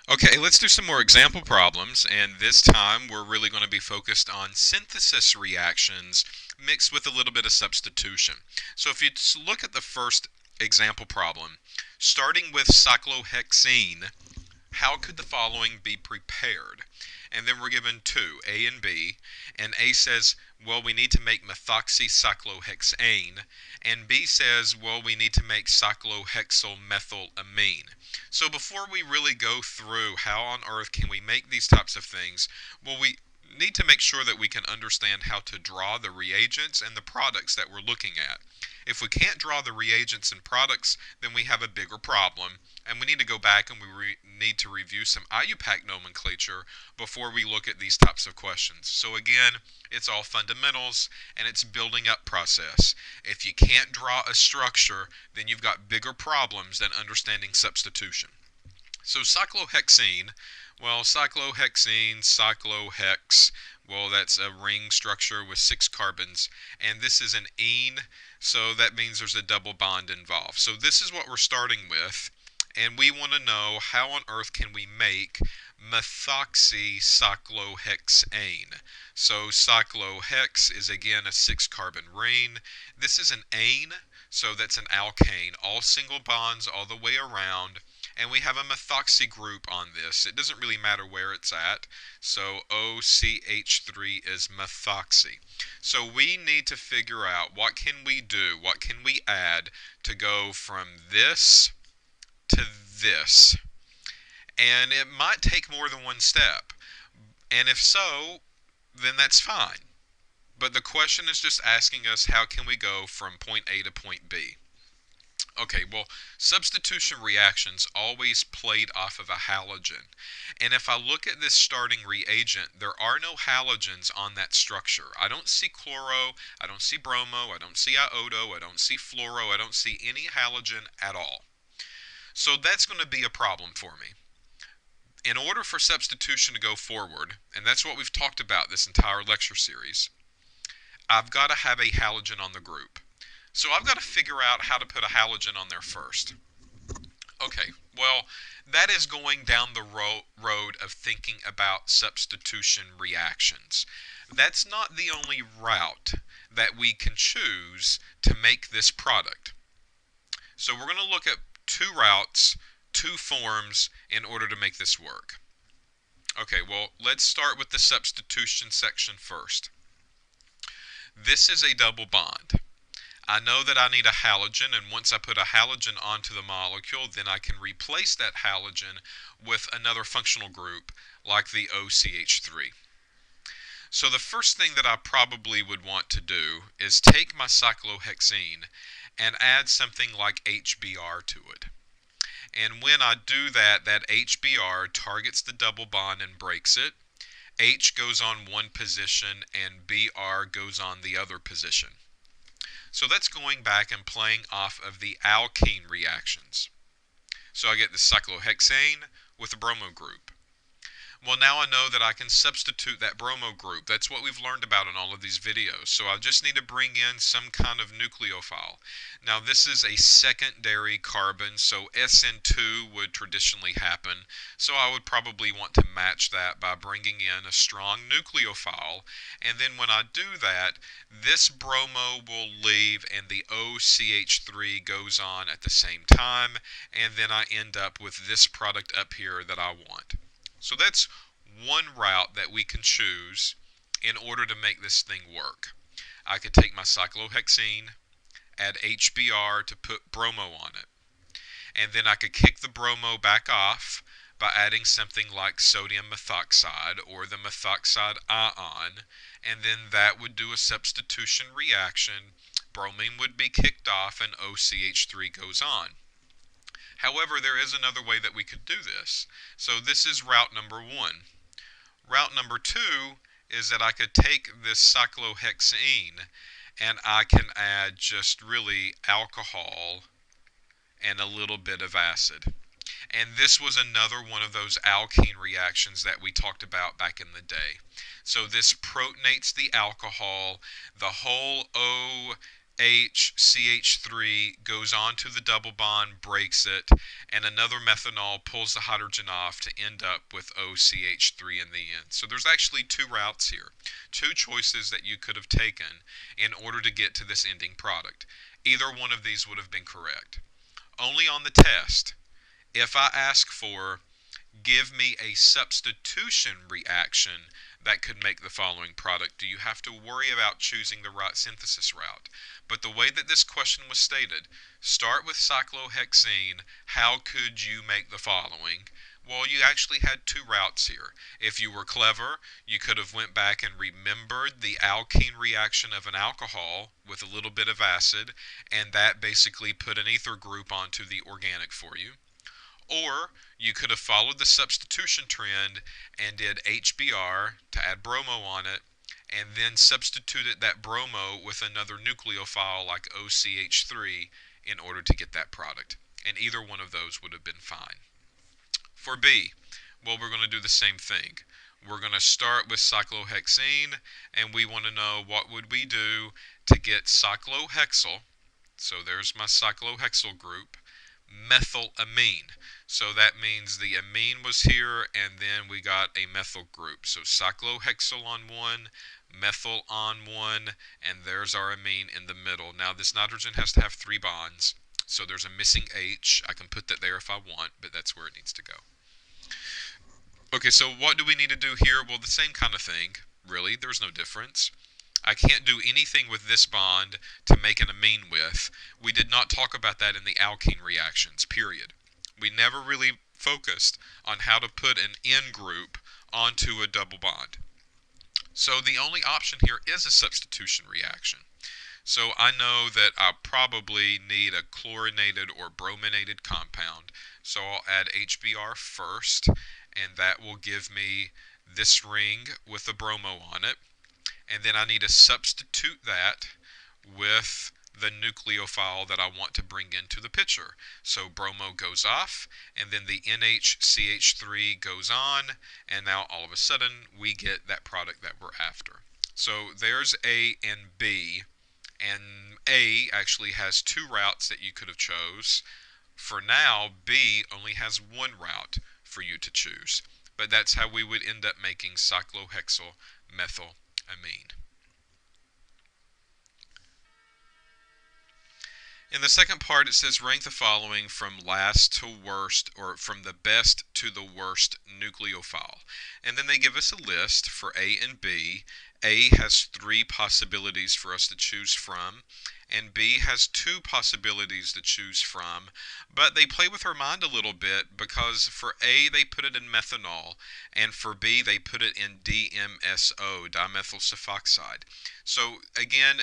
Okay, let's do some more example problems, and this time we're really going to be focused on synthesis reactions mixed with a little bit of substitution. So if you look at the first example problem, starting with cyclohexene, how could the following be prepared? And then we're given two, A and B, and A says, well, we need to make methoxycyclohexane, and B says, well, we need to make cyclohexylmethylamine. So before we really go through how on earth can we make these types of things, well, we need to make sure that we can understand how to draw the reagents and the products that we're looking at. If we can't draw the reagents and products, then we have a bigger problem, and we need to go back and we need to review some IUPAC nomenclature before we look at these types of questions. So again, it's all fundamentals and it's building up process. If you can't draw a structure, then you've got bigger problems than understanding substitution. So cyclohexene, well, cyclohex, well, that's a ring structure with 6 carbons, and this is an ene, so that means there's a double bond involved. So this is what we're starting with, and we want to know how on earth can we make methoxycyclohexane. So cyclohex is again a 6 carbon ring. This is an ane, so that's an alkane, all single bonds all the way around. And we have a methoxy group on this. It doesn't really matter where it's at. So OCH3 is methoxy. So we need to figure out what can we do, what can we add to go from this to this. And it might take more than one step. And if so, then that's fine. But the question is just asking us how can we go from point A to point B. Okay, well, substitution reactions always played off of a halogen. And if I look at this starting reagent, there are no halogens on that structure. I don't see chloro, I don't see bromo, I don't see iodo, I don't see fluoro, I don't see any halogen at all. So that's going to be a problem for me. In order for substitution to go forward, and that's what we've talked about this entire lecture series, I've got to have a halogen on the group. So I've got to figure out how to put a halogen on there first. Okay, well, that is going down the road of thinking about substitution reactions. That's not the only route that we can choose to make this product. So we're going to look at two routes, two forms in order to make this work. Okay, well, let's start with the substitution section first. This is a double bond. I know that I need a halogen, and once I put a halogen onto the molecule, then I can replace that halogen with another functional group like the OCH3. So the first thing that I probably would want to do is take my cyclohexene and add something like HBr to it. And when I do that, that HBr targets the double bond and breaks it. H goes on one position and Br goes on the other position. So that's going back and playing off of the alkene reactions. So I get the cyclohexane with the bromo group. Well, now I know that I can substitute that bromo group. That's what we've learned about in all of these videos. So I just need to bring in some kind of nucleophile. Now this is a secondary carbon, so SN2 would traditionally happen. So I would probably want to match that by bringing in a strong nucleophile. And then when I do that, this bromo will leave and the OCH3 goes on at the same time. And then I end up with this product up here that I want. So that's one route that we can choose in order to make this thing work. I could take my cyclohexene, add HBr to put bromo on it. And then I could kick the bromo back off by adding something like sodium methoxide or the methoxide ion. And then that would do a substitution reaction. Bromine would be kicked off and OCH3 goes on. However, there is another way that we could do this. So this is route number one. Route number two is that I could take this cyclohexene and I can add just really alcohol and a little bit of acid. And this was another one of those alkene reactions that we talked about back in the day. So this protonates the alcohol. The whole O HCH3 goes onto the double bond, breaks it, and another methanol pulls the hydrogen off to end up with OCH3 in the end. So there's actually two routes here, two choices that you could have taken in order to get to this ending product. Either one of these would have been correct. Only on the test, if I ask for give me a substitution reaction that could make the following product, do you have to worry about choosing the right synthesis route? But the way that this question was stated, start with cyclohexene, how could you make the following? Well, you actually had two routes here. If you were clever, you could have went back and remembered the alkene reaction of an alcohol with a little bit of acid, and that basically put an ether group onto the organic for you. Or you could have followed the substitution trend and did HBr to add bromo on it, and then substituted that bromo with another nucleophile like OCH3 in order to get that product. And either one of those would have been fine. For B, well, we're going to do the same thing. We're going to start with cyclohexene, and we want to know what would we do to get cyclohexyl. So there's my cyclohexyl group, methylamine. So that means the amine was here, and then we got a methyl group. So cyclohexyl on one, methyl on one, and there's our amine in the middle. Now this nitrogen has to have 3 bonds, so there's a missing H. I can put that there if I want, but that's where it needs to go. Okay, so what do we need to do here? Well, the same kind of thing, really. There's no difference. I can't do anything with this bond to make an amine with. We did not talk about that in the alkene reactions, period. We never really focused on how to put an N group onto a double bond. So the only option here is a substitution reaction. So I know that I probably need a chlorinated or brominated compound. So I'll add HBr first, and that will give me this ring with a bromo on it. And then I need to substitute that with the nucleophile that I want to bring into the picture. So bromo goes off, and then the NHCH3 goes on, and now all of a sudden we get that product that we're after. So there's A and B, and A actually has 2 routes that you could have chose. For now, B only has 1 route for you to choose. But that's how we would end up making cyclohexyl methylamine. In the second part, it says rank the following from last to worst, or from the best to the worst nucleophile. And then they give us a list for A and B. A has 3 possibilities for us to choose from, and B has 2 possibilities to choose from, but they play with our mind a little bit because for A they put it in methanol, and for B they put it in DMSO, dimethyl sulfoxide. So again,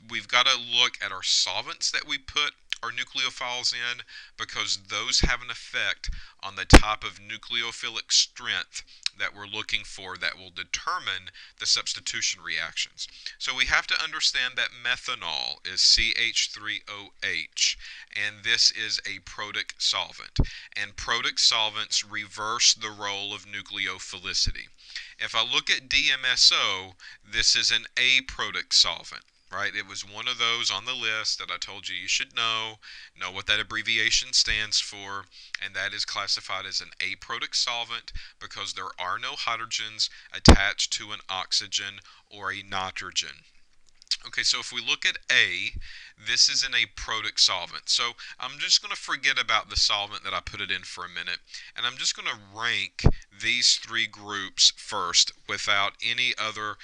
we've got to look at our solvents that we put our nucleophiles in, because those have an effect on the type of nucleophilic strength that we're looking for that will determine the substitution reactions. So we have to understand that methanol is CH3OH, and this is a protic solvent, and protic solvents reverse the role of nucleophilicity. If I look at DMSO, this is an aprotic solvent. Right? It was one of those on the list that I told you should know what that abbreviation stands for, and that is classified as an aprotic solvent because there are no hydrogens attached to an oxygen or a nitrogen. Okay, so if we look at A, this is an aprotic solvent. So I'm just going to forget about the solvent that I put it in for a minute, and I'm just going to rank these 3 groups first without any other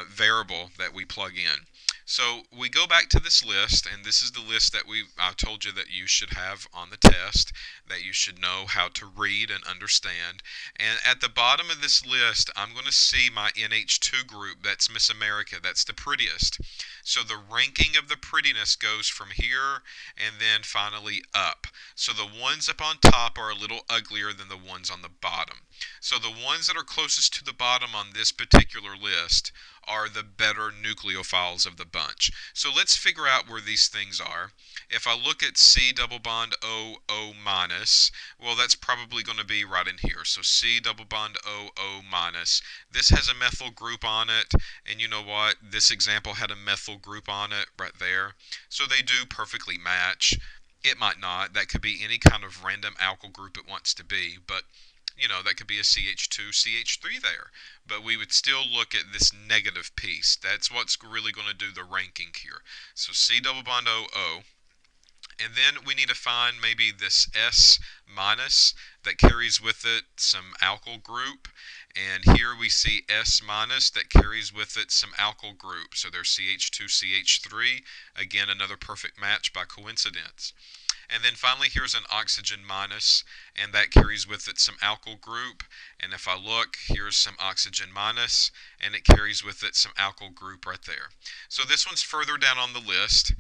variable that we plug in. So we go back to this list, and this is the list that I told you that you should have on the test, that you should know how to read and understand. And at the bottom of this list, I'm going to see my NH2 group. That's Miss America. That's the prettiest. So the ranking of the prettiness goes from here and then finally up. So the ones up on top are a little uglier than the ones on the bottom. So the ones that are closest to the bottom on this particular list are the better nucleophiles of the bunch. So let's figure out where these things are. If I look at C double bond O O minus, well, that's probably going to be right in here. So C double bond O O minus. This has a methyl group on it, and you know what? This example had a methyl group on it right there. So they do perfectly match. It might not. That could be any kind of random alkyl group it wants to be, but that could be a CH2, CH3 there. But we would still look at this negative piece. That's what's really going to do the ranking here. So C double bond O O. And then we need to find maybe this S minus that carries with it some alkyl group. And here we see S minus that carries with it some alkyl group. So there's CH2, CH3. Again, another perfect match by coincidence. And then finally, here's an oxygen minus, and that carries with it some alkyl group. And if I look, here's some oxygen minus, and it carries with it some alkyl group right there. So this one's further down on the list.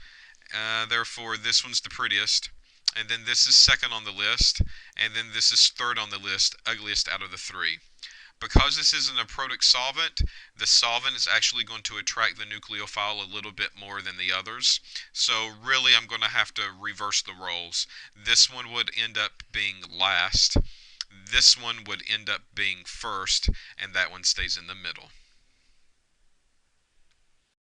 Therefore, this one's the prettiest. And then this is second on the list. And then this is third on the list, ugliest out of the three. Because this isn't a protic solvent, the solvent is actually going to attract the nucleophile a little bit more than the others. So really I'm going to have to reverse the roles. This one would end up being last. This one would end up being first, and that one stays in the middle.